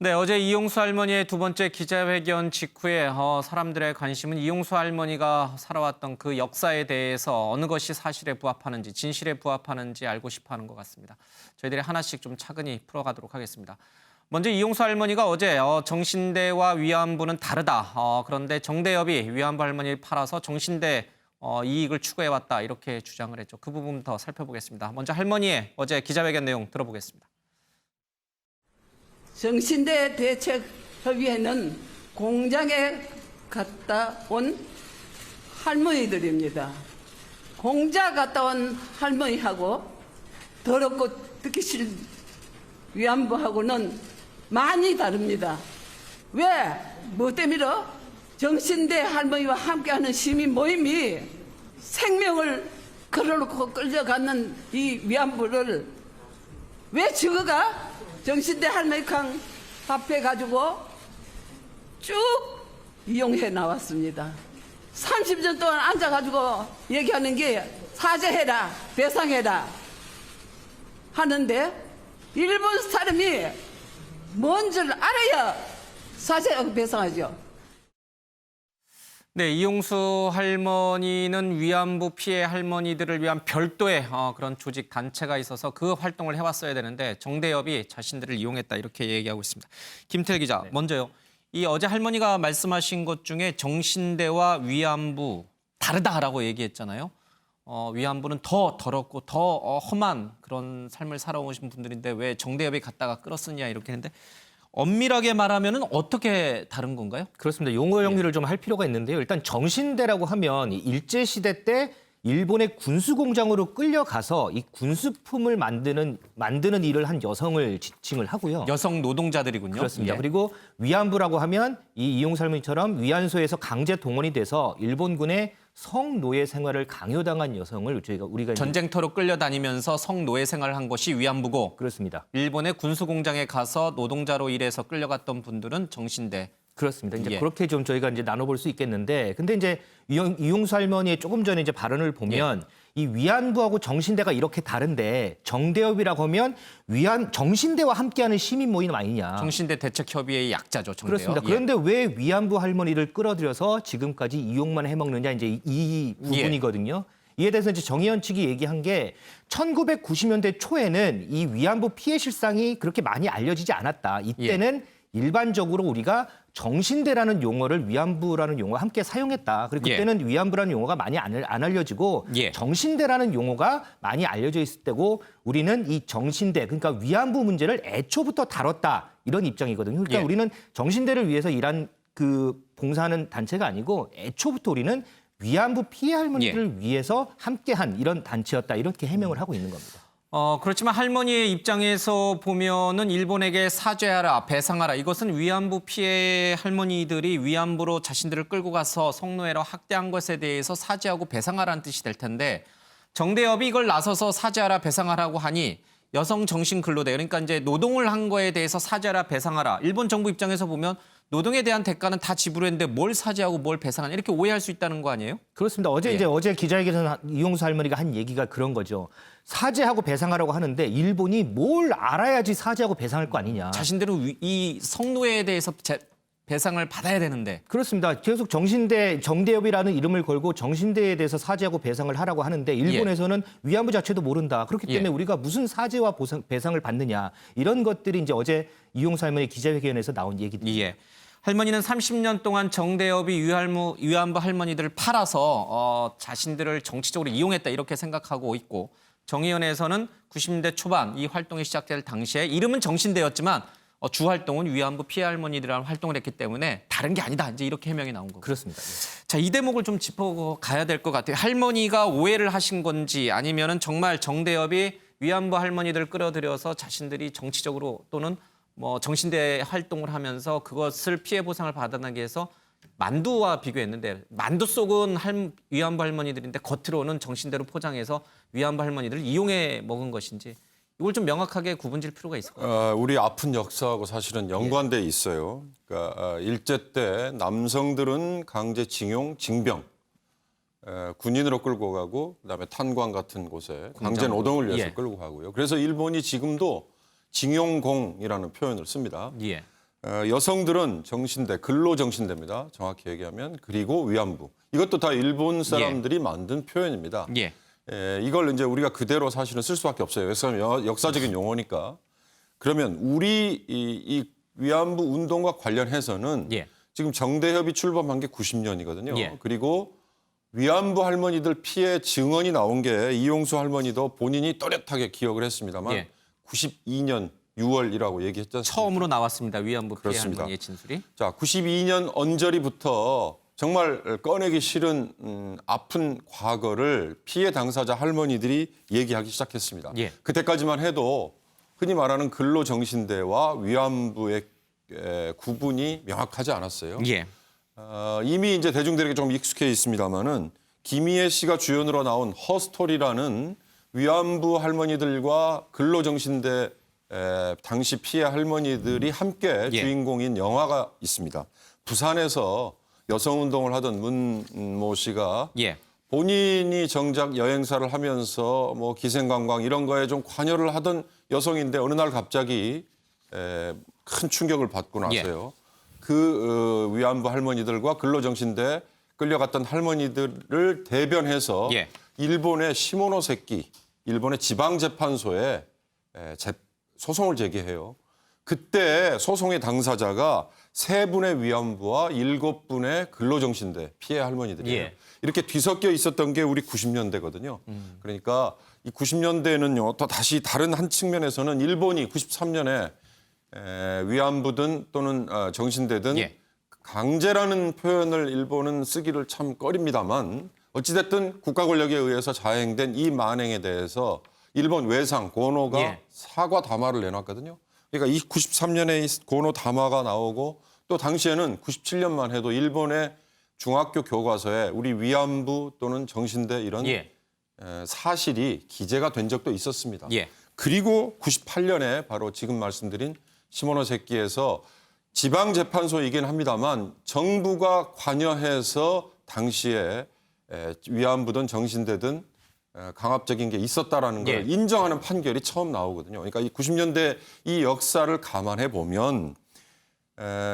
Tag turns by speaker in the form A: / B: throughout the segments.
A: 네, 어제 이용수 할머니의 두 번째 기자회견 직후에 사람들의 관심은 이용수 할머니가 살아왔던 그 역사에 대해서 어느 것이 사실에 부합하는지, 진실에 부합하는지 알고 싶어하는 것 같습니다. 저희들이 하나씩 좀 차근히 풀어가도록 하겠습니다. 먼저 이용수 할머니가 어제 정신대와 위안부는 다르다. 그런데 정대협이 위안부 할머니를 팔아서 정신대 이익을 추구해왔다. 이렇게 주장을 했죠. 그 부분 더 살펴보겠습니다. 먼저 할머니의 어제 기자회견 내용 들어보겠습니다.
B: 정신대 대책협의회는 공장에 갔다 온 할머니들입니다. 공장 갔다 온 할머니하고 더럽고 듣기 싫은 위안부하고는 많이 다릅니다. 왜? 뭐 때문에? 정신대 할머니와 함께하는 시민 모임이 생명을 걸어놓고 끌려가는 이 위안부를 왜 저거가 정신대 할머니 강 합해가지고 쭉 이용해 나왔습니다. 30년 동안 앉아가지고 얘기하는 게 사죄해라, 배상해라 하는데 일본 사람이 뭔 줄 알아야 사죄하고 배상하죠.
A: 네, 이용수 할머니는 위안부 피해 할머니들을 위한 별도의 그런 조직 단체가 있어서 그 활동을 해왔어야 되는데 정대협이 자신들을 이용했다 이렇게 얘기하고 있습니다. 김태일 기자, 네. 먼저요. 이 어제 할머니가 말씀하신 것 중에 정신대와 위안부 다르다라고 얘기했잖아요. 위안부는 더 더럽고 더 험한 그런 삶을 살아오신 분들인데 왜 정대협이 갔다가 끌었느냐 이렇게 했는데 엄밀하게 말하면 어떻게 다른 건가요?
C: 그렇습니다. 용어 정리를 좀 할 필요가 있는데요. 일단 정신대라고 하면 일제시대 때 일본의 군수공장으로 끌려가서 이 군수품을 만드는 일을 한 여성을 지칭을 하고요.
A: 여성 노동자들이군요.
C: 그렇습니다.
A: 예.
C: 그리고 위안부라고 하면 이 이용수 할머니처럼 위안소에서 강제 동원이 돼서 일본군의 성노예 생활을 강요당한 여성을 우리가
A: 전쟁터로 끌려다니면서 성노예 생활을 한 것이 위안부고
C: 그렇습니다.
A: 일본의 군수공장에 가서 노동자로 일해서 끌려갔던 분들은 정신대.
C: 그렇습니다. 이제
A: 예.
C: 그렇게 좀 저희가 이제 나눠볼 수 있겠는데, 근데 이제 이용수 할머니의 조금 전에 이제 발언을 보면 이 위안부하고 정신대가 이렇게 다른데 정대협이라고 하면 정신대와 함께하는 시민 모임 아니냐.
A: 정신대 대책협의회의 약자죠, 정대협.
C: 그렇습니다. 그런데 왜 위안부 할머니를 끌어들여서 지금까지 이용만 해먹느냐 이제 이 부분이거든요. 이에 대해서 이제 정의연 측이 얘기한 게 1990년대 초에는 이 위안부 피해 실상이 그렇게 많이 알려지지 않았다. 이때는 일반적으로 우리가 정신대라는 용어를 위안부라는 용어와 함께 사용했다. 그리고 그때는 위안부라는 용어가 많이 안 알려지고 정신대라는 용어가 많이 알려져 있을 때고 우리는 이 정신대, 그러니까 위안부 문제를 애초부터 다뤘다. 이런 입장이거든요. 그러니까 우리는 정신대를 위해서 일한 봉사하는 단체가 아니고 애초부터 우리는 위안부 피해 할머니들을 위해서 함께한 이런 단체였다. 이렇게 해명을 하고 있는 겁니다.
A: 그렇지만 할머니의 입장에서 보면은 일본에게 사죄하라, 배상하라. 이것은 위안부 피해 할머니들이 위안부로 자신들을 끌고 가서 성노예로 학대한 것에 대해서 사죄하고 배상하라는 뜻이 될 텐데 정대협이 이걸 나서서 사죄하라, 배상하라고 하니 여성 정신 근로대, 그러니까 이제 노동을 한 거에 대해서 사죄하라, 배상하라. 일본 정부 입장에서 보면 노동에 대한 대가는 다 지불했는데 뭘 사죄하고 뭘 배상하냐 이렇게 오해할 수 있다는 거 아니에요?
C: 그렇습니다. 어제 기자회견에서 이용수 할머니가 한 얘기가 그런 거죠. 사죄하고 배상하라고 하는데 일본이 뭘 알아야지 사죄하고 배상할 거 아니냐.
A: 자신들은 이 성노예에 대해서 배상을 받아야 되는데.
C: 그렇습니다. 계속 정대협이라는 이름을 걸고 정신대에 대해서 사죄하고 배상을 하라고 하는데 일본에서는 위안부 자체도 모른다. 그렇기 때문에 우리가 무슨 사죄와 배상을 받느냐. 이런 것들이 이제 어제 이용수 할머니 기자회견에서 나온 얘기들입니다.
A: 할머니는 30년 동안 정대협이 위안부 할머니들을 팔아서 자신들을 정치적으로 이용했다 이렇게 생각하고 있고 정의연에서는 90년대 초반 이 활동이 시작될 당시에 이름은 정신대였지만 주 활동은 위안부 피해 할머니들이라는 활동을 했기 때문에 다른 게 아니다. 이제 이렇게 해명이 나온 거고.
C: 그렇습니다.
A: 자, 이 대목을 좀 짚어가야 될 것 같아요. 할머니가 오해를 하신 건지 아니면은 정말 정대협이 위안부 할머니들을 끌어들여서 자신들이 정치적으로 또는 뭐 정신대 활동을 하면서 그것을 피해 보상을 받아나기 위해서 만두와 비교했는데 만두 속은 위안부 할머니들인데 겉으로는 정신대로 포장해서 위안부 할머니들을 이용해 먹은 것인지 이걸 좀 명확하게 구분질 필요가 있을 것 같아요.
D: 우리 아픈 역사하고 사실은 연관돼 있어요. 그러니까 일제 때 남성들은 강제징용, 징병, 군인으로 끌고 가고 그다음에 탄광 같은 곳에 강제 노동을 위해서 끌고 가고요. 그래서 일본이 지금도 징용공이라는 표현을 씁니다. 여성들은 정신대, 근로정신대입니다. 정확히 얘기하면. 그리고 위안부. 이것도 다 일본 사람들이 만든 표현입니다.
A: 예.
D: 이걸 이제 우리가 그대로 사실은 쓸 수밖에 없어요. 역사적인 용어니까. 그러면 우리 이 위안부 운동과 관련해서는
A: 예.
D: 지금 정대협이 출범한 게 90년이거든요.
A: 예.
D: 그리고 위안부 할머니들 피해 증언이 나온 게 이용수 할머니도 본인이 또렷하게 기억을 했습니다만
A: 예.
D: 92년 6월이라고 얘기했지 않습니까?
A: 처음으로 나왔습니다. 위안부 피해
D: 그렇습니다.
A: 할머니의 진술이.
D: 자, 92년 언저리부터 정말 꺼내기 싫은 아픈 과거를 피해 당사자 할머니들이 얘기하기 시작했습니다.
A: 예.
D: 그때까지만 해도 흔히 말하는 근로정신대와 위안부의 구분이 명확하지 않았어요.
A: 예.
D: 이미 이제 대중들에게 좀 익숙해 있습니다만은 김희애 씨가 주연으로 나온 허스토리라는 위안부 할머니들과 근로정신대 당시 피해 할머니들이 함께
A: 예.
D: 주인공인 영화가 있습니다. 부산에서 여성운동을 하던 문모 씨가
A: 예.
D: 본인이 정작 여행사를 하면서 뭐 기생관광 이런 거에 좀 관여를 하던 여성인데 어느 날 갑자기 큰 충격을 받고 나서요. 그 위안부 할머니들과 근로정신대 끌려갔던 할머니들을 대변해서
A: 예.
D: 일본의 시모노세키, 일본의 지방재판소에 소송을 제기해요. 그때 소송의 당사자가 3분의 위안부와 7분의 근로정신대 피해 할머니들이에요.
A: 예.
D: 이렇게 뒤섞여 있었던 게 우리 90년대거든요. 그러니까 이 90년대에는요, 또 다시 다른 한 측면에서는 일본이 93년에 위안부든 또는 정신대든
A: 예.
D: 강제라는 표현을 일본은 쓰기를 참 꺼립니다만 어찌됐든 국가 권력에 의해서 자행된 이 만행에 대해서 일본 외상 고노가
A: 예.
D: 사과 담화를 내놨거든요. 그러니까 이 93년에 고노 담화가 나오고 또 당시에는 97년만 해도 일본의 중학교 교과서에 우리 위안부 또는 정신대 이런
A: 예.
D: 사실이 기재가 된 적도 있었습니다.
A: 예.
D: 그리고 98년에 바로 지금 말씀드린 시모노세키에서 지방재판소이긴 합니다만 정부가 관여해서 당시에 위안부든 정신대든 강압적인 게 있었다라는 걸
A: 예.
D: 인정하는 판결이 처음 나오거든요. 그러니까 이 90년대 이 역사를 감안해 보면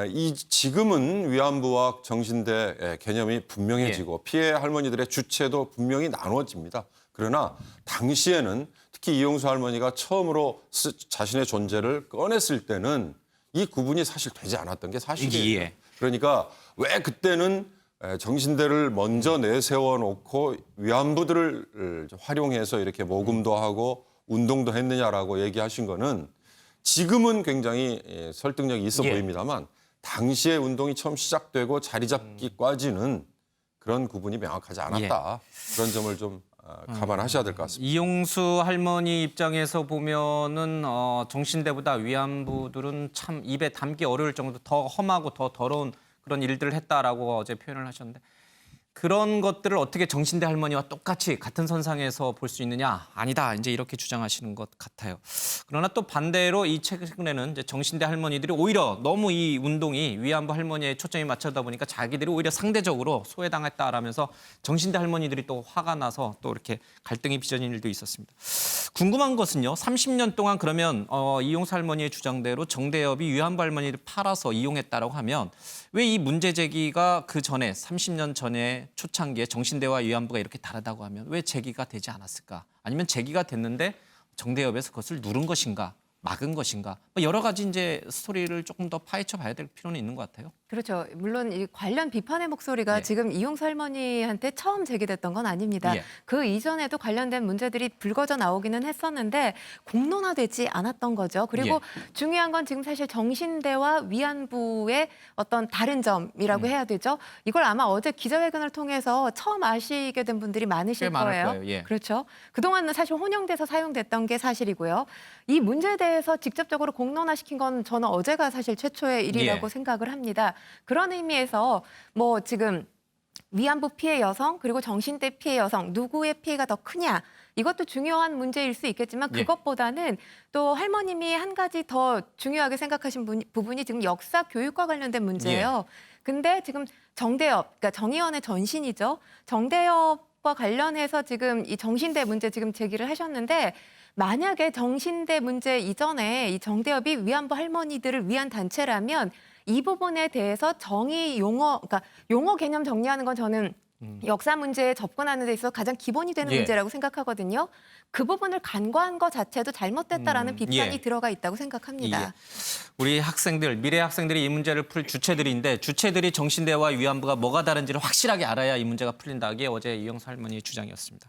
D: 이 지금은 위안부와 정신대 개념이 분명해지고 피해 할머니들의 주체도 분명히 나눠집니다. 그러나 당시에는 특히 이용수 할머니가 처음으로 자신의 존재를 꺼냈을 때는 이 구분이 사실 되지 않았던 게 사실이에요.
A: 예.
D: 그러니까 왜 그때는 정신대를 먼저 내세워 놓고 위안부들을 활용해서 이렇게 모금도 하고 운동도 했느냐라고 얘기하신 거는 지금은 굉장히 설득력이 있어
A: 예.
D: 보입니다만 당시에 운동이 처음 시작되고 자리 잡기까지는 그런 구분이 명확하지 않았다. 그런 점을 좀 감안하셔야 될 것 같습니다.
A: 이용수 할머니 입장에서 보면은 정신대보다 위안부들은 참 입에 담기 어려울 정도 더 험하고 더 더러운 그런 일들을 했다라고 어제 표현을 하셨는데 그런 것들을 어떻게 정신대 할머니와 똑같이 같은 선상에서 볼 수 있느냐? 아니다. 이제 이렇게 주장하시는 것 같아요. 그러나 또 반대로 이 최근에는 이제 정신대 할머니들이 오히려 너무 이 운동이 위안부 할머니에 초점이 맞춰다 보니까 자기들이 오히려 상대적으로 소외당했다라면서 정신대 할머니들이 또 화가 나서 또 이렇게 갈등이 빚어진 일도 있었습니다. 궁금한 것은요. 30년 동안 그러면 이용수 할머니의 주장대로 정대협이 위안부 할머니를 팔아서 이용했다라고 하면 왜 이 문제 제기가 그 전에 30년 전에 초창기에 정신대와 위안부가 이렇게 다르다고 하면 왜 제기가 되지 않았을까? 아니면 제기가 됐는데 정대협에서 그것을 누른 것인가? 막은 것인가? 여러 가지 이제 스토리를 조금 더 파헤쳐 봐야 될 필요는 있는 것 같아요.
E: 그렇죠. 물론 이 관련 비판의 목소리가
A: 예.
E: 지금 이용수 할머니한테 처음 제기됐던 건 아닙니다.
A: 예.
E: 그 이전에도 관련된 문제들이 불거져 나오기는 했었는데 공론화되지 않았던 거죠. 그리고 중요한 건 지금 사실 정신대와 위안부의 어떤 다른 점이라고 해야 되죠. 이걸 아마 어제 기자회견을 통해서 처음 아시게 된 분들이 많으실
A: 꽤 많을
E: 거예요.
A: 거예요. 예.
E: 그렇죠. 그동안은 사실 혼용돼서 사용됐던 게 사실이고요. 이 문제에 대해서 직접적으로 공론화시킨 건 저는 어제가 사실 최초의 일이라고 생각을 합니다. 그런 의미에서 뭐 지금 위안부 피해 여성 그리고 정신대 피해 여성 누구의 피해가 더 크냐 이것도 중요한 문제일 수 있겠지만 그것보다는 또 할머님이 한 가지 더 중요하게 생각하신 부분이 지금 역사 교육과 관련된 문제예요. 근데 지금 정대협, 그러니까 정의원의 전신이죠. 정대협과 관련해서 지금 이 정신대 문제 지금 제기를 하셨는데 만약에 정신대 문제 이전에 이 정대협이 위안부 할머니들을 위한 단체라면 이 부분에 대해서 정의 용어, 그러니까 용어 개념 정리하는 건 저는 역사 문제에 접근하는 데 있어서 가장 기본이 되는
A: 예.
E: 문제라고 생각하거든요. 그 부분을 간과한 것 자체도 잘못됐다라는 비판이
A: 예.
E: 들어가 있다고 생각합니다.
A: 예. 우리 학생들, 미래 학생들이 이 문제를 풀 주체들인데 주체들이 정신대와 위안부가 뭐가 다른지를 확실하게 알아야 이 문제가 풀린다. 게 어제 이용수 할머니의 주장이었습니다.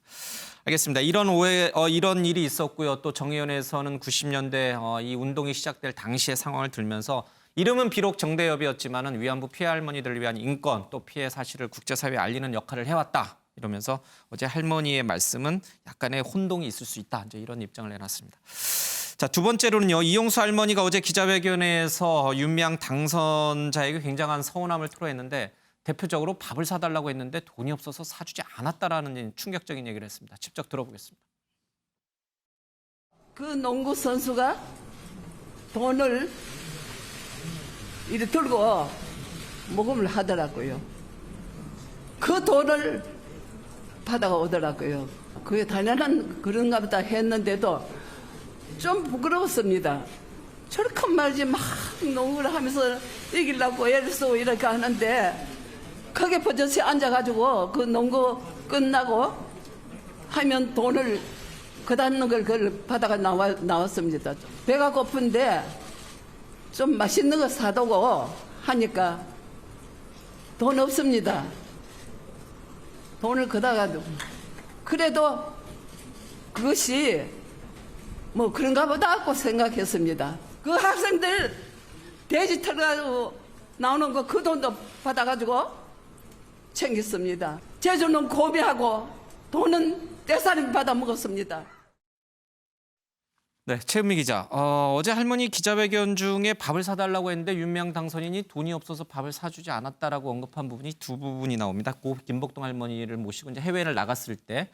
A: 알겠습니다. 이런 일이 있었고요. 또 정의연에서는 90년대 이 운동이 시작될 당시의 상황을 들면서 이름은 비록 정대협이었지만은 위안부 피해 할머니들을 위한 인권 또 피해 사실을 국제사회에 알리는 역할을 해왔다. 이러면서 어제 할머니의 말씀은 약간의 혼동이 있을 수 있다. 이제 이런 입장을 내놨습니다. 자, 두 번째로는요. 이용수 할머니가 어제 기자회견에서 윤미향 당선자에게 굉장한 서운함을 토로했는데 대표적으로 밥을 사달라고 했는데 돈이 없어서 사주지 않았다라는 충격적인 얘기를 했습니다. 직접 들어보겠습니다.
B: 그 농구 선수가 돈을 이리 들고 모금을 하더라고요. 그 돈을 받아가 오더라고요. 그게 당연한 그런가 보다 했는데도 좀 부끄러웠습니다. 저렇게 말이지 막 농구를 하면서 이기려고 애를 쓰고 이렇게 하는데 거기에 버젓이 앉아가지고 그 농구 끝나고 하면 돈을 그다는 걸 그걸 받아가 나왔습니다. 배가 고픈데 좀 맛있는 거 사두고 하니까 돈 없습니다. 돈을 그다가 그래도 그것이 뭐 그런가 보다 하고 생각했습니다. 그 학생들 돼지 털가지고 나오는 거 그 돈도 받아가지고 챙겼습니다. 제주는 고비하고 돈은 떼사림 받아 먹었습니다.
A: 네, 최은미 기자. 어제 할머니 기자회견 중에 밥을 사달라고 했는데 윤미향 당선인이 돈이 없어서 밥을 사주지 않았다라고 언급한 부분이 두 부분이 나옵니다. 고 김복동 할머니를 모시고 이제 해외를 나갔을 때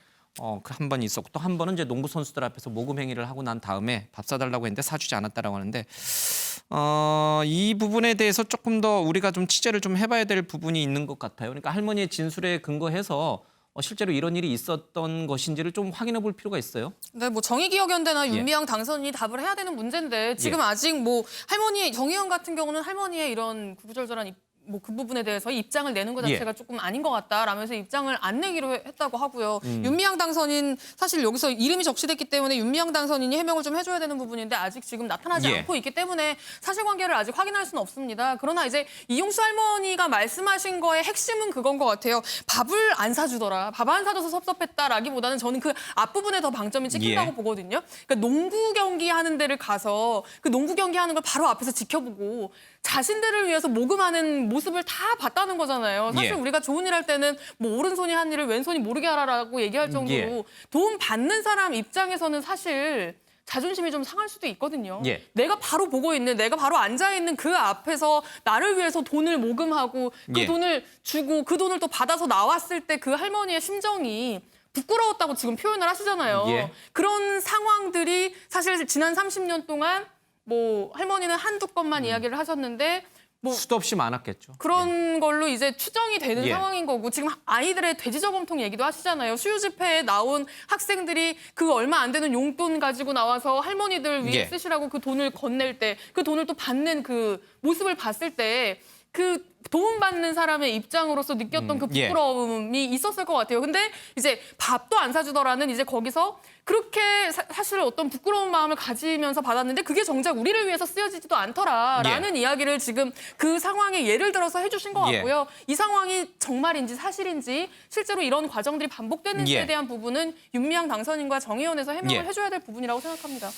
A: 그 한 번이 있었고 또 한 번은 이제 농구 선수들 앞에서 모금 행위를 하고 난 다음에 밥 사달라고 했는데 사주지 않았다라고 하는데 이 부분에 대해서 조금 더 우리가 좀 취재를 좀 해봐야 될 부분이 있는 것 같아요. 그러니까 할머니의 진술에 근거해서 실제로 이런 일이 있었던 것인지를 좀 확인해 볼 필요가 있어요.
F: 네, 뭐 정의기억연대나
A: 예.
F: 윤미향 당선인이 답을 해야 되는 문제인데 지금
A: 예.
F: 아직 뭐 할머니 정의연 같은 경우는 할머니의 이런 구구절절한 뭐 그 부분에 대해서 입장을 내는 것 자체가
A: 예.
F: 조금 아닌 것 같다라면서 입장을 안 내기로 했다고 하고요. 윤미향 당선인 사실 여기서 이름이 적시됐기 때문에 윤미향 당선인이 해명을 좀 해줘야 되는 부분인데 아직 지금 나타나지
A: 예.
F: 않고 있기 때문에 사실관계를 아직 확인할 수는 없습니다. 그러나 이제 이용수 할머니가 말씀하신 거의 핵심은 그건 것 같아요. 밥을 안 사주더라. 밥 안 사줘서 섭섭했다라기보다는 저는 그 앞부분에 더 방점이 찍힌다고
A: 예.
F: 보거든요. 그러니까 농구 경기 하는 데를 가서 그 농구 경기 하는 걸 바로 앞에서 지켜보고 자신들을 위해서 모금하는 모습을 다 봤다는 거잖아요. 사실
A: 예.
F: 우리가 좋은 일 할 때는 뭐 오른손이 한 일을 왼손이 모르게 하라라고 얘기할 정도로
A: 예.
F: 도움 받는 사람 입장에서는 사실 자존심이 좀 상할 수도 있거든요.
A: 예.
F: 내가 바로 보고 있는, 내가 바로 앉아있는 그 앞에서 나를 위해서 돈을 모금하고 그
A: 예.
F: 돈을 주고 그 돈을 또 받아서 나왔을 때 그 할머니의 심정이 부끄러웠다고 지금 표현을 하시잖아요.
A: 예.
F: 그런 상황들이 사실 지난 30년 동안 뭐 할머니는 한두 건만 이야기를 하셨는데 뭐
A: 수도 없이 많았겠죠.
F: 그런 걸로 이제 추정이 되는
A: 예.
F: 상황인 거고 지금 아이들의 돼지저금통 얘기도 하시잖아요. 수요 집회에 나온 학생들이 그 얼마 안 되는 용돈 가지고 나와서 할머니들 위해
A: 예.
F: 쓰시라고 그 돈을 건넬 때 그 돈을 또 받는 그 모습을 봤을 때 그 도움받는 사람의 입장으로서 느꼈던 그
A: 예.
F: 부끄러움이 있었을 것 같아요. 근데 이제 밥도 안 사주더라는 이제 거기서 그렇게 사실 어떤 부끄러운 마음을 가지면서 받았는데 그게 정작 우리를 위해서 쓰여지지도 않더라라는 이야기를 지금 그 상황에 예를 들어서 해주신 것
A: 예.
F: 같고요. 이 상황이 정말인지 사실인지 실제로 이런 과정들이 반복되는지에
A: 예.
F: 대한 부분은 윤미향 당선인과 정의원에서 해명을
A: 예.
F: 해줘야 될 부분이라고 생각합니다.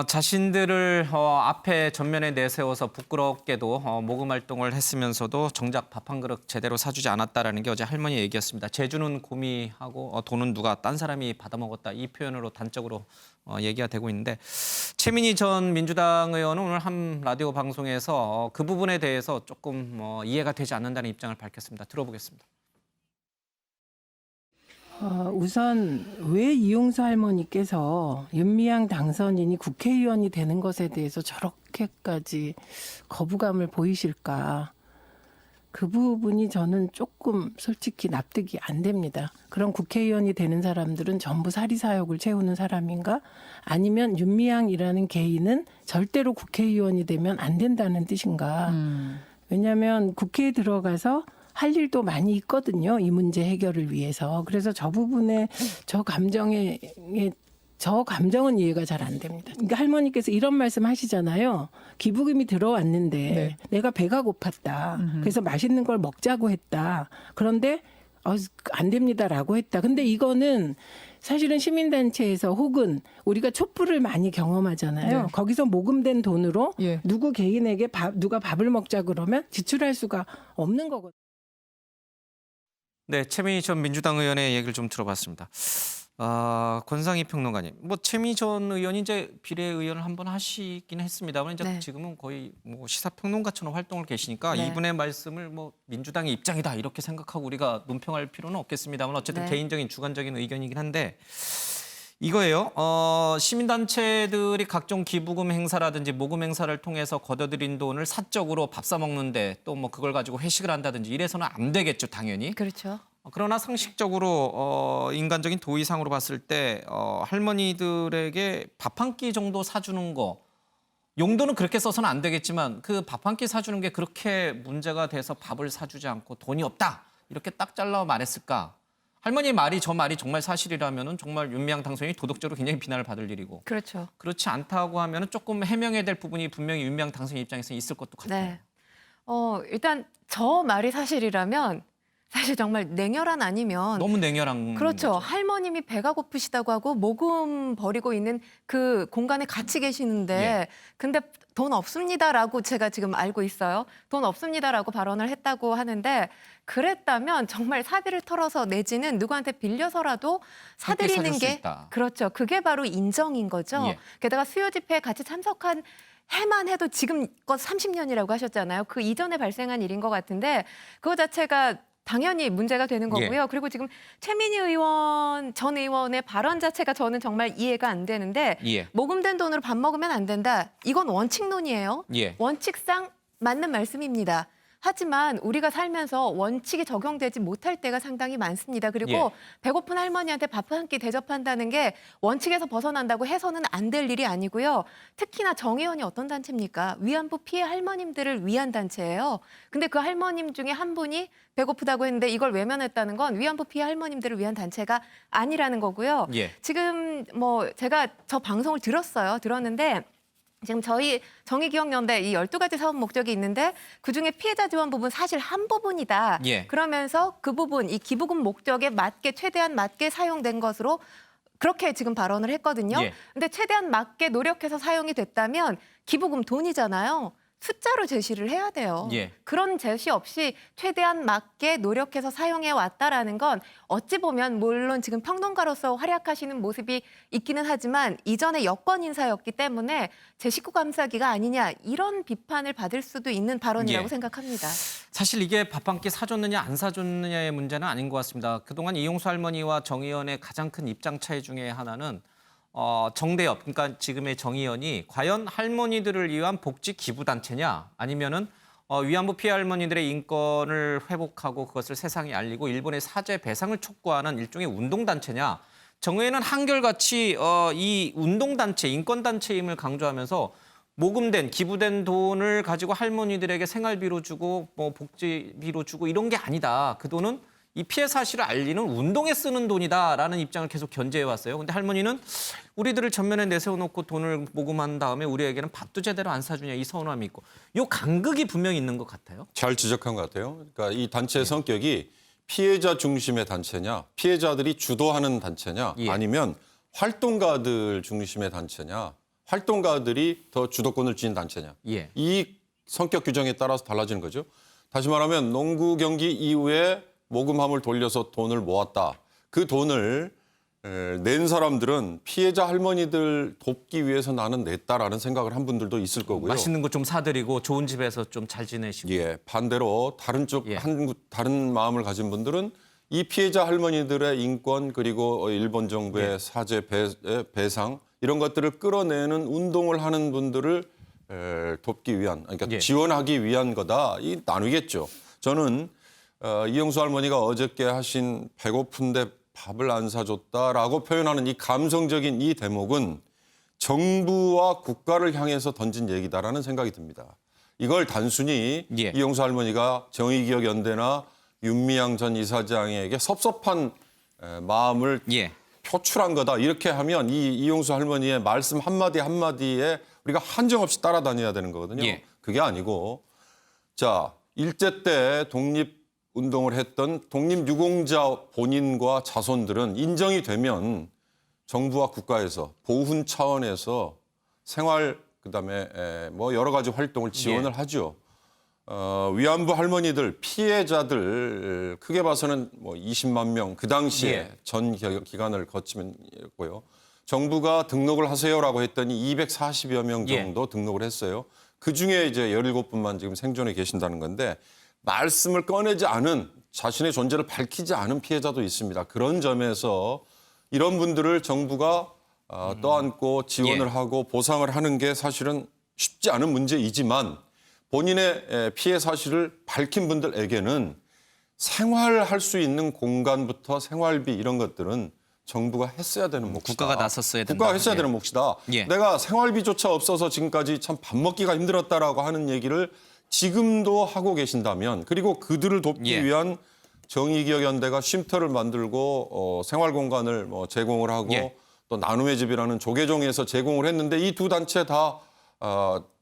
A: 자신들을 앞에 전면에 내세워서 부끄럽게도 모금 활동을 했으면서도 정작 밥 한 그릇 제대로 사주지 않았다라는 게 어제 할머니 얘기였습니다. 제주는 고미하고 돈은 누가 딴 사람이 받아먹었다 이 표현으로 단적으로 얘기가 되고 있는데 최민희 전 민주당 의원은 오늘 한 라디오 방송에서 그 부분에 대해서 조금 이해가 되지 않는다는 입장을 밝혔습니다. 들어보겠습니다.
G: 우선 왜 이용수 할머니께서 윤미향 당선인이 국회의원이 되는 것에 대해서 저렇게까지 거부감을 보이실까. 그 부분이 저는 조금 솔직히 납득이 안 됩니다. 그런 국회의원이 되는 사람들은 전부 사리사욕을 채우는 사람인가? 아니면 윤미향이라는 개인은 절대로 국회의원이 되면 안 된다는 뜻인가? 왜냐하면 국회에 들어가서 할 일도 많이 있거든요. 이 문제 해결을 위해서. 그래서 저 부분에 저 감정은 이해가 잘 안 됩니다. 그러니까 할머니께서 이런 말씀 하시잖아요. 기부금이 들어왔는데
H: 네.
G: 내가 배가 고팠다. 그래서 맛있는 걸 먹자고 했다. 그런데 안 됩니다라고 했다. 근데 이거는 사실은 시민단체에서 혹은 우리가 촛불을 많이 경험하잖아요.
H: 네.
G: 거기서 모금된 돈으로
H: 예.
G: 누구 개인에게 누가 밥을 먹자 그러면 지출할 수가 없는 거거든요.
A: 네, 최민희 전 민주당 의원의 얘기를 좀 들어봤습니다. 권상희 평론가님, 뭐 최민희 전 의원이 이제 비례의원을 한번 하시긴 했습니다만 이제
E: 네.
A: 지금은 거의 뭐 시사평론가처럼 활동을 계시니까
E: 네.
A: 이분의 말씀을 뭐 민주당의 입장이다 이렇게 생각하고 우리가 논평할 필요는 없겠습니다만 어쨌든
E: 네.
A: 개인적인 주관적인 의견이긴 한데 이거예요. 시민단체들이 각종 기부금 행사라든지 모금 행사를 통해서 걷어들인 돈을 사적으로 밥 사 먹는데 또 뭐 그걸 가지고 회식을 한다든지 이래서는 안 되겠죠, 당연히.
E: 그렇죠.
A: 그러나 상식적으로 인간적인 도의상으로 봤을 때 할머니들에게 밥 한 끼 정도 사주는 거 용도는 그렇게 써서는 안 되겠지만 그 밥 한 끼 사주는 게 그렇게 문제가 돼서 밥을 사주지 않고 돈이 없다 이렇게 딱 잘라 말했을까? 할머니 말이 저 말이 정말 사실이라면은 정말 윤미향 당선인이 도덕적으로 굉장히 비난을 받을 일이고
E: 그렇죠.
A: 그렇지 않다고 하면은 조금 해명해야 될 부분이 분명히 윤미향 당선인 입장에서 있을 것도 같아요.
E: 네. 일단 저 말이 사실이라면 사실 정말 냉혈한 아니면
A: 너무 냉혈한
E: 그렇죠.
A: 거죠.
E: 할머님이 배가 고프시다고 하고 모금 버리고 있는 그 공간에 같이 계시는데
A: 예.
E: 근데 돈 없습니다라고 제가 지금 알고 있어요. 돈 없습니다라고 발언을 했다고 하는데 그랬다면 정말 사비를 털어서 내지는 누구한테 빌려서라도
A: 함께
E: 사드리는
A: 사줄 수
E: 게
A: 있다.
E: 그렇죠. 그게 바로 인정인 거죠.
A: 예.
E: 게다가 수요 집회에 같이 참석한 해만 해도 지금껏 30년이라고 하셨잖아요. 그 이전에 발생한 일인 것 같은데 그거 자체가 당연히 문제가 되는 거고요. 그리고 지금 최민희 전 의원의 발언 자체가 저는 정말 이해가 안 되는데
A: 예.
E: 모금된 돈으로 밥 먹으면 안 된다. 이건 원칙론이에요.
A: 예.
E: 원칙상 맞는 말씀입니다. 하지만 우리가 살면서 원칙이 적용되지 못할 때가 상당히 많습니다. 그리고
A: 예.
E: 배고픈 할머니한테 밥 한 끼 대접한다는 게 원칙에서 벗어난다고 해서는 안 될 일이 아니고요. 특히나 정의원이 어떤 단체입니까? 위안부 피해 할머님들을 위한 단체예요. 근데 그 할머님 중에 한 분이 배고프다고 했는데 이걸 외면했다는 건 위안부 피해 할머님들을 위한 단체가 아니라는 거고요.
A: 예.
E: 지금 뭐 제가 저 방송을 들었는데 지금 저희 정의기억연대 이 12가지 사업 목적이 있는데 그중에 피해자 지원 부분 사실 한 부분이다.
A: 예.
E: 그러면서 그 부분 이 기부금 목적에 맞게 최대한 맞게 사용된 것으로 그렇게 지금 발언을 했거든요.
A: 예.
E: 근데 최대한 맞게 노력해서 사용이 됐다면 기부금 돈이잖아요. 숫자로 제시를 해야 돼요.
A: 예.
E: 그런 제시 없이 최대한 맞게 노력해서 사용해 왔다라는 건 어찌 보면 물론 지금 평론가로서 활약하시는 모습이 있기는 하지만 이전에 여권 인사였기 때문에 제 식구 감싸기가 아니냐 이런 비판을 받을 수도 있는 발언이라고
A: 예.
E: 생각합니다.
A: 사실 이게 밥 한 끼 사줬느냐 안 사줬느냐의 문제는 아닌 것 같습니다. 그동안 이용수 할머니와 정 의원의 가장 큰 입장 차이 중에 하나는 정대협, 그러니까 지금의 정 의원이 과연 할머니들을 위한 복지 기부 단체냐 아니면은 위안부 피해 할머니들의 인권을 회복하고 그것을 세상에 알리고 일본의 사죄 배상을 촉구하는 일종의 운동단체냐. 정 의원은 한결같이 이 운동단체, 인권단체임을 강조하면서 모금된, 기부된 돈을 가지고 할머니들에게 생활비로 주고 뭐 복지비로 주고 이런 게 아니다. 그 돈은 이 피해 사실을 알리는 운동에 쓰는 돈이다라는 입장을 계속 견제해 왔어요. 근데 할머니는 우리들을 전면에 내세워놓고 돈을 모금한 다음에 우리에게는 밥도 제대로 안 사주냐 이 서운함이 있고 이 간극이 분명히 있는 것 같아요.
D: 잘 지적한 것 같아요. 그러니까 이 단체의 성격이 피해자 중심의 단체냐, 피해자들이 주도하는 단체냐,
A: 예.
D: 아니면 활동가들 중심의 단체냐, 활동가들이 더 주도권을 쥐는 단체냐.
A: 예.
D: 이 성격 규정에 따라서 달라지는 거죠. 다시 말하면 농구 경기 이후에 모금함을 돌려서 돈을 모았다. 그 돈을 낸 사람들은 피해자 할머니들 돕기 위해서 나는 냈다라는 생각을 한 분들도 있을 거고요.
A: 맛있는 거 좀 사드리고 좋은 집에서 좀 잘 지내시고.
D: 예, 반대로 다른 쪽
A: 예.
D: 다른 마음을 가진 분들은 이 피해자 할머니들의 인권 그리고 일본 정부의
A: 예.
D: 사죄 배상 이런 것들을 끌어내는 운동을 하는 분들을 돕기 위한, 그러니까
A: 예.
D: 지원하기 위한 거다. 이 나누겠죠. 저는 이용수 할머니가 어저께 하신 배고픈데 밥을 안 사줬다라고 표현하는 이 감성적인 이 대목은 정부와 국가를 향해서 던진 얘기다라는 생각이 듭니다. 이걸 단순히
A: 예.
D: 이용수 할머니가 정의기억연대나 윤미향 전 이사장에게 섭섭한 마음을
A: 예.
D: 표출한 거다. 이렇게 하면 이 이용수 할머니의 말씀 한마디 한마디에 우리가 한정없이 따라다녀야 되는 거거든요.
A: 예.
D: 그게 아니고 자, 일제 때 독립운동을 했던 독립유공자 본인과 자손들은 인정이 되면 정부와 국가에서 보훈 차원에서 생활 그다음에 뭐 여러 가지 활동을 지원을 하죠. 위안부 할머니들 피해자들 크게 봐서는 뭐 20만 명 그 당시에
A: 예.
D: 전 기간을 거치면였고요. 정부가 등록을 하세요라고 했더니 240여 명 정도 등록을 했어요. 그 중에 이제 17분만 지금 생존해 계신다는 건데 말씀을 꺼내지 않은 자신의 존재를 밝히지 않은 피해자도 있습니다. 그런 점에서 이런 분들을 정부가 떠안고 지원을
A: 예.
D: 하고 보상을 하는 게 사실은 쉽지 않은 문제이지만 본인의 피해 사실을 밝힌 분들에게는 생활할 수 있는 공간부터 생활비 이런 것들은 정부가 했어야 되는 몫이다.
A: 국가가 나섰어야 된다.
D: 국가가 했어야
A: 예.
D: 되는 몫이다.
A: 예.
D: 내가 생활비조차 없어서 지금까지 참 밥 먹기가 힘들었다라고 하는 얘기를 지금도 하고 계신다면 그리고 그들을 돕기
A: 예.
D: 위한 정의기억연대가 쉼터를 만들고 생활 공간을 뭐 제공을 하고
A: 예.
D: 또 나눔의 집이라는 조계종에서 제공을 했는데 이 두 단체 다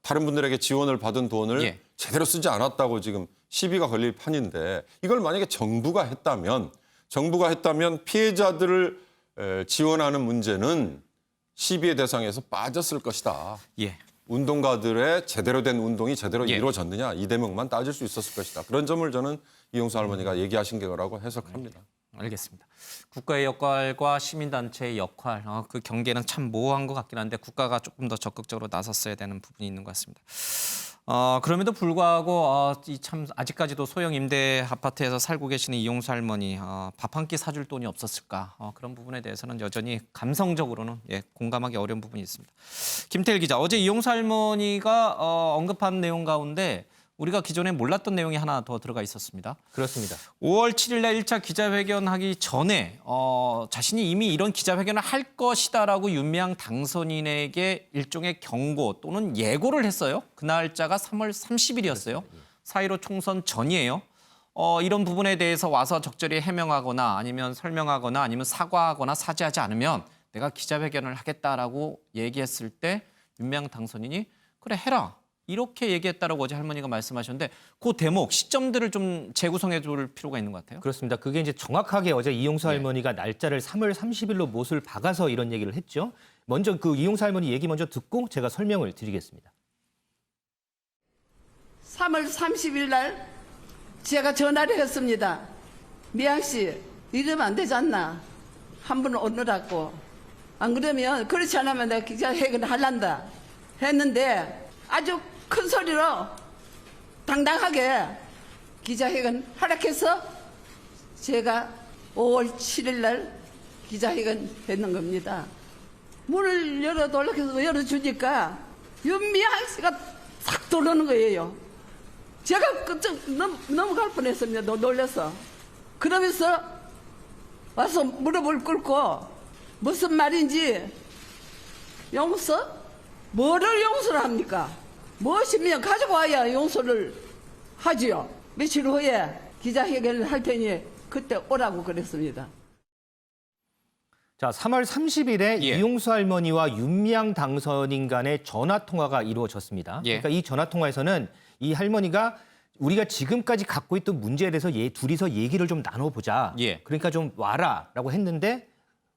D: 다른 분들에게 지원을 받은 돈을
A: 예.
D: 제대로 쓰지 않았다고 지금 시비가 걸릴 판인데 이걸 만약에 정부가 했다면 피해자들을 지원하는 문제는 시비의 대상에서 빠졌을 것이다.
A: 예.
D: 운동가들의 제대로 된 운동이 제대로
A: 예.
D: 이루어졌느냐 이 대목만 따질 수 있었을 것이다. 그런 점을 저는 이용수 할머니가 얘기하신 거라고 해석합니다.
A: 알겠습니다. 국가의 역할과 시민단체의 역할, 그 경계는 참 모호한 것 같긴 한데 국가가 조금 더 적극적으로 나섰어야 되는 부분이 있는 것 같습니다. 그럼에도 불구하고 이 참 아직까지도 소형 임대 아파트에서 살고 계시는 이용수 할머니 밥 한 끼 사줄 돈이 없었을까? 그런 부분에 대해서는 여전히 감성적으로는 공감하기 어려운 부분이 있습니다. 김태일 기자, 어제 이용수 할머니가 언급한 내용 가운데 우리가 기존에 몰랐던 내용이 하나 더 들어가 있었습니다.
C: 그렇습니다.
A: 5월 7일 날 1차 기자회견하기 전에 자신이 이미 이런 기자회견을 할 것이다라고 윤미향 당선인에게 일종의 경고 또는 예고를 했어요. 그 날짜가 3월 30일이었어요. 4.15 총선 전이에요. 이런 부분에 대해서 와서 적절히 해명하거나 아니면 설명하거나 아니면 사과하거나 사죄하지 않으면 내가 기자회견을 하겠다라고 얘기했을 때 윤미향 당선인이 그래 해라. 이렇게 얘기했다라고 어제 할머니가 말씀하셨는데 그 대목, 시점들을 좀 재구성해 줄 필요가 있는 것 같아요.
C: 그렇습니다. 그게 이제 정확하게 어제 이용수
A: 예.
C: 할머니가 날짜를 3월 30일로 못을 박아서 이런 얘기를 했죠. 먼저 그 이용수 할머니 얘기 먼저 듣고 제가 설명을 드리겠습니다.
B: 3월 30일 날 제가 전화를 했습니다. 미양 씨, 이러면 안 되지 않나? 한 분 오느라고. 안 그러면 그렇지 않으면 내가 기자회견을 할란다 했는데 아주 큰 소리로 당당하게 기자회견 하락해서 제가 5월 7일 날 기자회견 했는 겁니다. 문을 열어주니까 윤미향 씨가 싹 들어오는 거예요. 제가 깜짝 넘어갈 뻔했습니다. 놀라서. 그러면서 와서 무릎을 꿇고 무슨 말인지 용서? 뭐를 용서를 합니까? 무엇이면 가지고 와야 용서를 하지요. 며칠 후에 기자회견을 할 테니 그때 오라고 그랬습니다.
C: 자, 3월 30일에
A: 예.
C: 이용수 할머니와 윤미향 당선인 간의 전화 통화가 이루어졌습니다.
A: 예.
C: 그러니까 이 전화 통화에서는 이 할머니가 우리가 지금까지 갖고 있던 문제에 대해서 둘이서 얘기를 좀 나눠보자.
A: 예.
C: 그러니까 좀 와라라고 했는데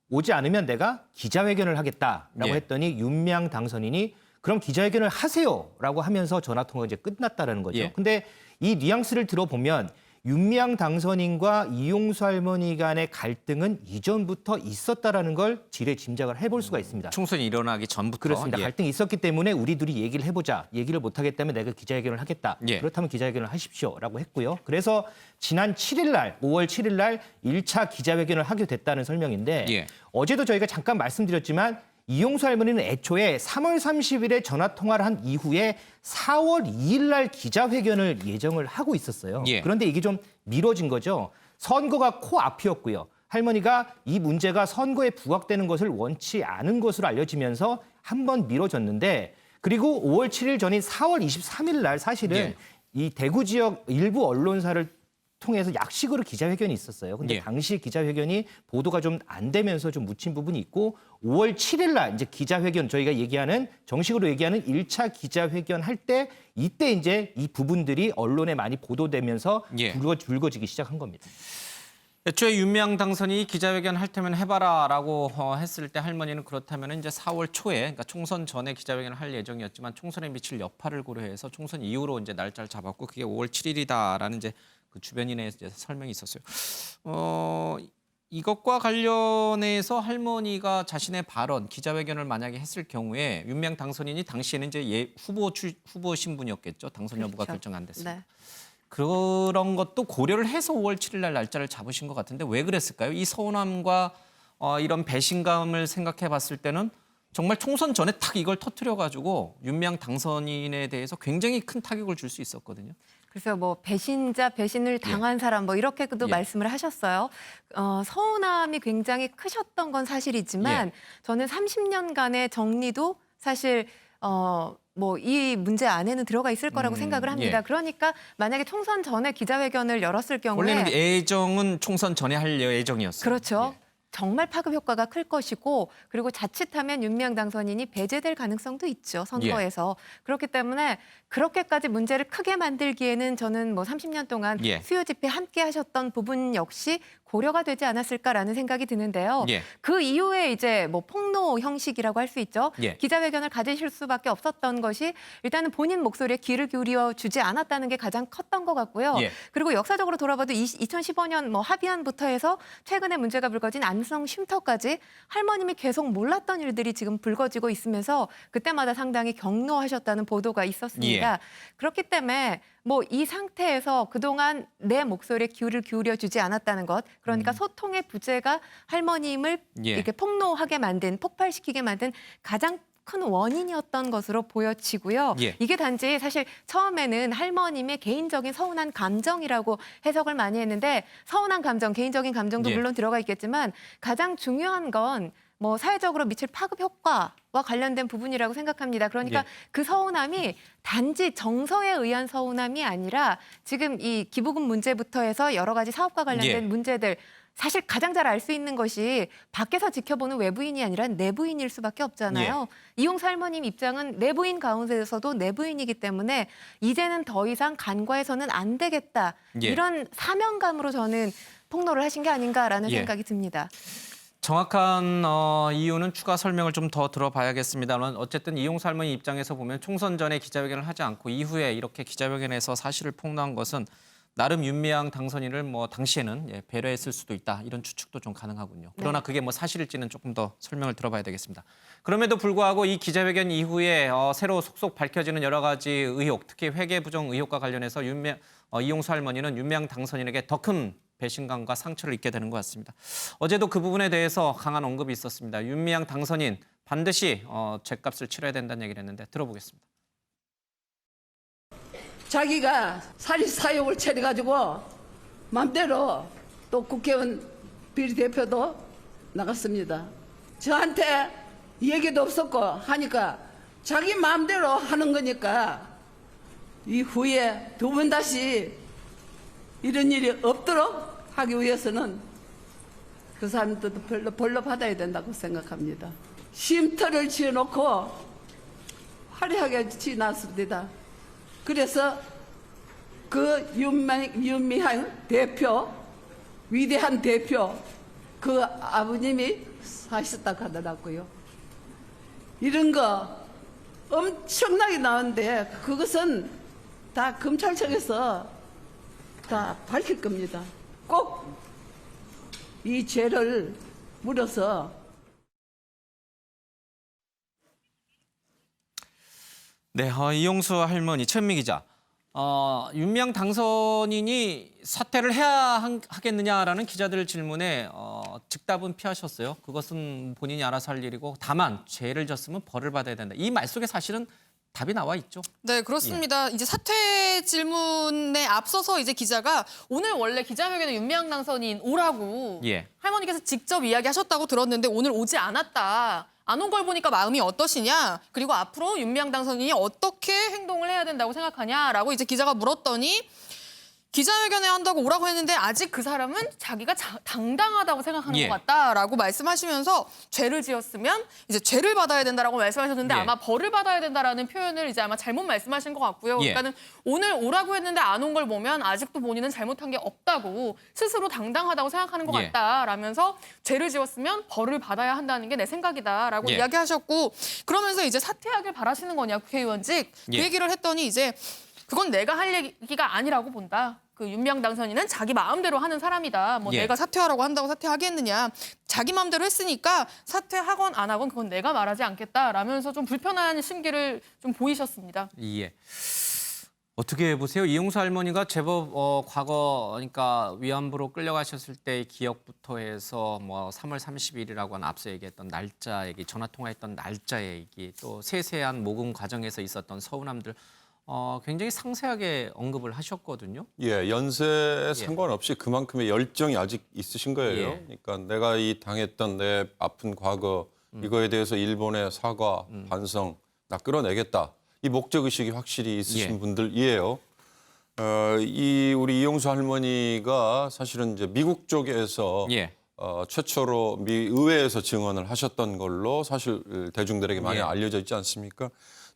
C: 오지 않으면 내가 기자회견을 하겠다라고
A: 예.
C: 했더니 윤미향 당선인이 그럼 기자회견을 하세요라고 하면서 전화 통화가 이제 끝났다라는 거죠.
A: 예.
C: 근데 이 뉘앙스를 들어보면 윤미향 당선인과 이용수 할머니 간의 갈등은 이전부터 있었다라는 걸 지레 짐작을 해볼 수가 있습니다.
A: 총선이 일어나기 전부터.
C: 그렇습니다.
A: 예.
C: 갈등이 있었기 때문에 우리 둘이 얘기를 해보자. 얘기를 못하겠다면 내가 기자회견을 하겠다.
A: 예.
C: 그렇다면 기자회견을 하십시오라고 했고요. 그래서 지난 7일 날, 5월 7일 날 1차 기자회견을 하게 됐다는 설명인데
A: 예.
C: 어제도 저희가 잠깐 말씀드렸지만 이용수 할머니는 애초에 3월 30일에 전화 통화를 한 이후에 4월 2일 날 기자회견을 예정을 하고 있었어요.
A: 예.
C: 그런데 이게 좀 미뤄진 거죠. 선거가 코앞이었고요. 할머니가 이 문제가 선거에 부각되는 것을 원치 않은 것으로 알려지면서 한 번 미뤄졌는데, 그리고 5월 7일 전인 4월 23일 날 사실은
A: 예.
C: 이 대구 지역 일부 언론사를 통해서 약식으로 기자회견이 있었어요. 근데
A: 예.
C: 당시 기자회견이 보도가 좀 안 되면서 좀 묻힌 부분이 있고, 5월 7일 날 이제 기자회견, 저희가 얘기하는 정식으로 얘기하는 1차 기자회견 할 때, 이때 이제 이 부분들이 언론에 많이 보도되면서
A: 예.
C: 불거지기 시작한 겁니다.
A: 애초에 윤미향 당선이 기자회견 할 테면 해봐라라고 했을 때 할머니는 그렇다면 이제 4월 초에, 그러니까 총선 전에 기자회견을 할 예정이었지만 총선에 미칠 여파를 고려해서 총선 이후로 이제 날짜를 잡았고, 그게 5월 7일이다라는 이제 그 주변인의 이제 설명이 있었어요. 이것과 관련해서 할머니가 자신의 발언, 기자회견을 만약에 했을 경우에 윤미향 당선인이 당시에는 이제 후보 신분이었겠죠. 당선 여부가
E: 그렇죠.
A: 결정 안 됐습니다.
E: 네.
A: 그런 것도 고려를 해서 5월 7일 날 날짜를 잡으신 것 같은데 왜 그랬을까요? 이 서운함과 이런 배신감을 생각해 봤을 때는 정말 총선 전에 탁 이걸 터뜨려가지고 윤미향 당선인에 대해서 굉장히 큰 타격을 줄 수 있었거든요.
E: 그래서 뭐 배신자, 배신을 당한 사람 뭐 이렇게도
A: 예.
E: 말씀을 하셨어요. 서운함이 굉장히 크셨던 건 사실이지만
A: 예.
E: 저는 30년간의 정리도 사실 뭐 이 문제 안에는 들어가 있을 거라고 생각을 합니다.
A: 예.
E: 그러니까 만약에 총선 전에 기자회견을 열었을 경우에
A: 원래는 예정은 총선 전에 할 예정이었어요.
E: 그렇죠.
A: 예.
E: 정말 파급 효과가 클 것이고, 그리고 자칫하면 윤미향 당선인이 배제될 가능성도 있죠, 선거에서. 그렇기 때문에 그렇게까지 문제를 크게 만들기에는 저는 뭐 30년 동안
A: 예.
E: 수요 집회 함께 하셨던 부분 역시 고려가 되지 않았을까라는 생각이 드는데요.
A: 예.
E: 그 이후에 이제 뭐 폭로 형식이라고 할 수 있죠.
A: 예.
E: 기자회견을 가지실 수밖에 없었던 것이 일단은 본인 목소리에 귀를 기울여 주지 않았다는 게 가장 컸던 것 같고요.
A: 예.
E: 그리고 역사적으로 돌아봐도 2015년 뭐 합의안부터 해서 최근에 문제가 불거진 안성 쉼터까지 할머님이 계속 몰랐던 일들이 지금 불거지고 있으면서 그때마다 상당히 경로하셨다는 보도가 있었습니다. 그렇기 때문에 뭐 이 상태에서 그동안 내 목소리에 귀를 기울여 주지 않았다는 것, 그러니까 소통의 부재가 할머님을
A: 예.
E: 이렇게 폭로하게 만든, 폭발시키게 만든 가장 큰 원인이었던 것으로 보여지고요.
A: 예.
E: 이게 단지 사실 처음에는 할머님의 개인적인 서운한 감정이라고 해석을 많이 했는데, 서운한 감정, 개인적인 감정도
A: 예.
E: 물론 들어가 있겠지만 가장 중요한 건 뭐 사회적으로 미칠 파급 효과와 관련된 부분이라고 생각합니다. 그러니까
A: 예.
E: 그 서운함이 단지 정서에 의한 서운함이 아니라 지금 이 기부금 문제부터 해서 여러 가지 사업과 관련된
A: 예.
E: 문제들, 사실 가장 잘 알 수 있는 것이 밖에서 지켜보는 외부인이 아니라 내부인일 수밖에 없잖아요. 이용수 할머님 입장은 내부인 가운데서도 내부인이기 때문에 이제는 더 이상 간과해서는 안 되겠다.
A: 예.
E: 이런 사명감으로 저는 폭로를 하신 게 아닌가라는
A: 예.
E: 생각이 듭니다.
A: 정확한 이유는 추가 설명을 좀 더 들어봐야겠습니다만, 어쨌든 이용수 할머니 입장에서 보면 총선 전에 기자회견을 하지 않고 이후에 이렇게 기자회견에서 사실을 폭로한 것은 나름 윤미향 당선인을 뭐 당시에는 배려했을 수도 있다, 이런 추측도 좀 가능하군요. 그러나 그게 뭐 사실일지는 조금 더 설명을 들어봐야 되겠습니다. 그럼에도 불구하고 이 기자회견 이후에 새로 속속 밝혀지는 여러 가지 의혹, 특히 회계 부정 의혹과 관련해서 이용수 할머니는 윤미향 당선인에게 더 큰 배신감과 상처를 입게 되는 것 같습니다. 어제도 그 부분에 대해서 강한 언급이 있었습니다. 윤미향 당선인 반드시 죗값을 치러야 된다는 얘기를 했는데 들어보겠습니다.
B: 자기가 사립사욕을 차려가지고 맘대로 또 국회의원 비례대표도 나갔습니다. 저한테 얘기도 없었고 하니까 자기 마음대로 하는 거니까 이후에 두 번 다시 이런 일이 없도록 하기 위해서는 그 사람들도 벌로 받아야 된다고 생각합니다. 쉼터를 지어놓고 화려하게 지어놨습니다. 그래서 그 윤미향 대표, 위대한 대표, 그 아버님이 사셨다고 하더라고요. 이런 거 엄청나게 나오는데 그것은 다 검찰청에서 다 밝힐 겁니다. 꼭 이 죄를 물어서.
A: 네, 이용수 할머니, 최은미 기자. 윤미향 당선인이 사퇴를 해야 하겠느냐라는 기자들 질문에 즉답은 피하셨어요. 그것은 본인이 알아서 할 일이고 다만 죄를 졌으면 벌을 받아야 된다. 이 말 속에 사실은 답이 나와 있죠.
F: 네, 그렇습니다. 이제 사퇴 질문에 앞서서 이제 기자가 오늘 원래 기자회견에 윤미향 당선인 오라고
A: 예.
F: 할머니께서 직접 이야기하셨다고 들었는데 오늘 오지 않았다. 안 온 걸 보니까 마음이 어떠시냐? 그리고 앞으로 윤미향 당선인이 어떻게 행동을 해야 된다고 생각하냐라고 이제 기자가 물었더니 기자회견에 한다고 오라고 했는데 아직 그 사람은 자기가 당당하다고 생각하는
A: 예.
F: 것 같다라고 말씀하시면서 죄를 지었으면 이제 죄를 받아야 된다라고 말씀하셨는데
A: 예.
F: 아마 벌을 받아야 된다라는 표현을 이제 아마 잘못 말씀하신 것 같고요.
A: 예.
F: 그러니까는 오늘 오라고 했는데 안 온 걸 보면 아직도 본인은 잘못한 게 없다고 스스로 당당하다고 생각하는 것
A: 예.
F: 같다라면서 죄를 지었으면 벌을 받아야 한다는 게 내 생각이다라고
A: 예.
F: 이야기하셨고 그러면서 이제 사퇴하길 바라시는 거냐 국회의원직
A: 예.
F: 그 얘기를 했더니 이제 그건 내가 할 얘기가 아니라고 본다. 그 윤미향 당선인은 자기 마음대로 하는 사람이다. 뭐
A: 예.
F: 내가 사퇴하라고 한다고 사퇴하겠느냐. 자기 마음대로 했으니까 사퇴하건 안 하건 그건 내가 말하지 않겠다라면서 좀 불편한 심기를 좀 보이셨습니다.
A: 예. 어떻게 보세요? 이용수 할머니가 제법 과거 그러니까 위안부로 끌려가셨을 때의 기억부터 해서 뭐 3월 30일이라고 하는 앞서 얘기했던 날짜 얘기, 전화 통화했던 날짜 얘기, 또 세세한 모금 과정에서 있었던 서운함들 굉장히 상세하게 언급을 하셨거든요.
D: 예, 연세에 상관없이 그만큼의 열정이 아직 있으신 거예요.
A: 예.
D: 그러니까 내가 이 당했던 내 아픈 과거 이거에 대해서 일본의 사과, 반성, 나 끌어내겠다. 이 목적 의식이 확실히 있으신
A: 예.
D: 분들이에요. 이 우리 이용수 할머니가 사실은 이제 미국 쪽에서
A: 예.
D: 최초로 미 의회에서 증언을 하셨던 걸로 사실 대중들에게 많이
A: 예.
D: 알려져 있지 않습니까?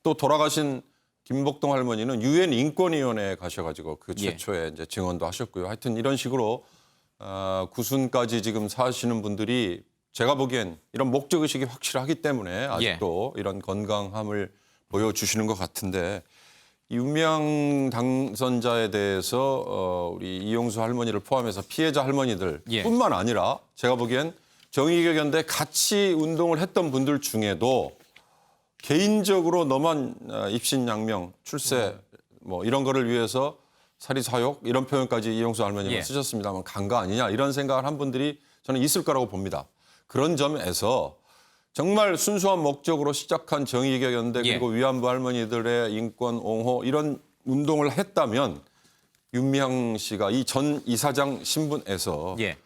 D: 또 돌아가신 김복동 할머니는 유엔 인권위원회에 가셔가지고 그
A: 예.
D: 최초에 이제 증언도 하셨고요. 하여튼 이런 식으로 구순까지 지금 사시는 분들이 제가 보기엔 이런 목적 의식이 확실하기 때문에 아직도 이런 건강함을 보여주시는 것 같은데 이 윤미향 당선자에 대해서 우리 이용수 할머니를 포함해서 피해자 할머니들뿐만 아니라 제가 보기엔 정의개혁연대 같이 운동을 했던 분들 중에도 개인적으로 너만 입신양명, 출세 뭐 이런 거를 위해서 사리사욕 이런 표현까지 이용수 할머니가
A: 예.
D: 쓰셨습니다만 간 거 아니냐 이런 생각을 한 분들이 저는 있을 거라고 봅니다. 그런 점에서 정말 순수한 목적으로 시작한 정의개혁연대 그리고 위안부 할머니들의 인권 옹호 이런 운동을 했다면 윤미향 씨가 이 전 이사장 신분에서
A: 예.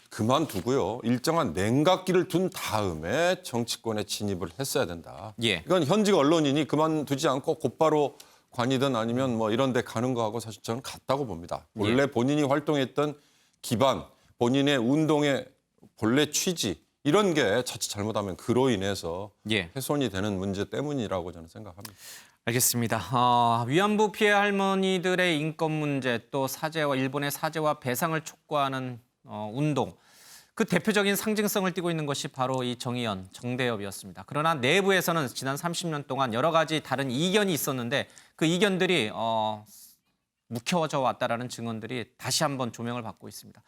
D: 그만두고요. 일정한 냉각기를 둔 다음에 정치권에 진입을 했어야 된다.
A: 예.
D: 이건 현직 언론인이 그만두지 않고 곧바로 관이든 아니면 뭐 이런 데 가는 거하고 사실 저는 같다고 봅니다. 원래 본인이 활동했던 기반, 본인의 운동의 본래 취지 이런 게 자칫 잘못하면 그로 인해서
A: 예.
D: 훼손이 되는 문제 때문이라고 저는 생각합니다.
A: 알겠습니다. 위안부 피해 할머니들의 인권 문제 또 사죄와 일본의 사죄와 배상을 촉구하는 운동. 그 대표적인 상징성을 띠고 있는 것이 바로 이 정의연, 정대협이었습니다. 그러나 내부에서는 지난 30년 동안 여러 가지 다른 이견이 있었는데 그 이견들이 묵혀져 왔다라는 증언들이 다시 한번 조명을 받고 있습니다.